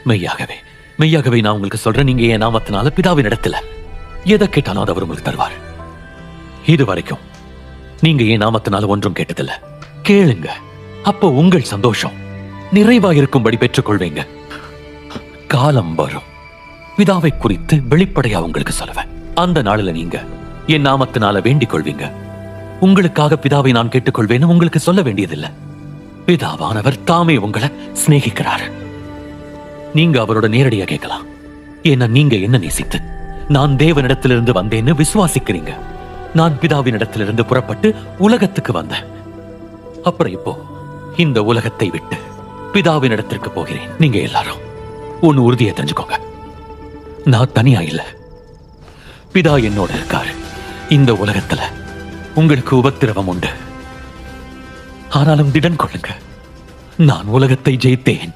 மெய்யாகவே மெய்யாகவே நான் உங்களுக்கு சொல்றேன், நீங்க என் நாமத்தினால பிதாவின் இடத்துல எதை கேட்டாலும் அதை அவர் உங்களுக்கு தருவார். இதுவரைக்கும் நீங்க என் நாமத்தினால ஒன்றும் கேட்டதில்ல. கேளுங்க, அப்போ உங்கள் சந்தோஷம் நிறைவா இருக்கும்படி பெற்றுக்கொள்வீங்க. காலம் வரும், பிதாவை குறித்து வெளிப்படையா உங்களுக்கு சொல்லுவேன். அந்த நாளில் நீங்க என் நாமத்தினால வேண்டிக் கொள்வீங்க. உங்களுக்காக பிதாவை நான் கேட்டுக்கொள்வேன்னு உங்களுக்கு சொல்ல வேண்டியதில்லை. பிதாவானவர் தாமே உங்களை சிநேகிக்கிறார். நீங்க அவரோட நேரடியா கேட்கலாம். ஏன்னா நீங்க என்ன நேசித்து நான் தேவனிடத்திலிருந்து வந்தேன்னு விசுவாசிக்கிறீங்க. நான் பிதாவினிடத்திலிருந்து புறப்பட்டு உலகத்துக்கு வந்தேன். அப்புறம் இப்போ இந்த உலகத்தை விட்டு பிதாவினிடத்திற்கு போகிறேன். நீங்க எல்லாரும் ஒன்னு உறுதியை தெரிஞ்சுக்கோங்க, நான் தனியா இல்ல, பிதா என்னோட இருக்காரு. இந்த உலகத்துல உங்களுக்கு உபத்திரவம் உண்டு, ஆனாலும் திடன் கொள்ளுங்க, நான் உலகத்தை ஜெயித்தேன்.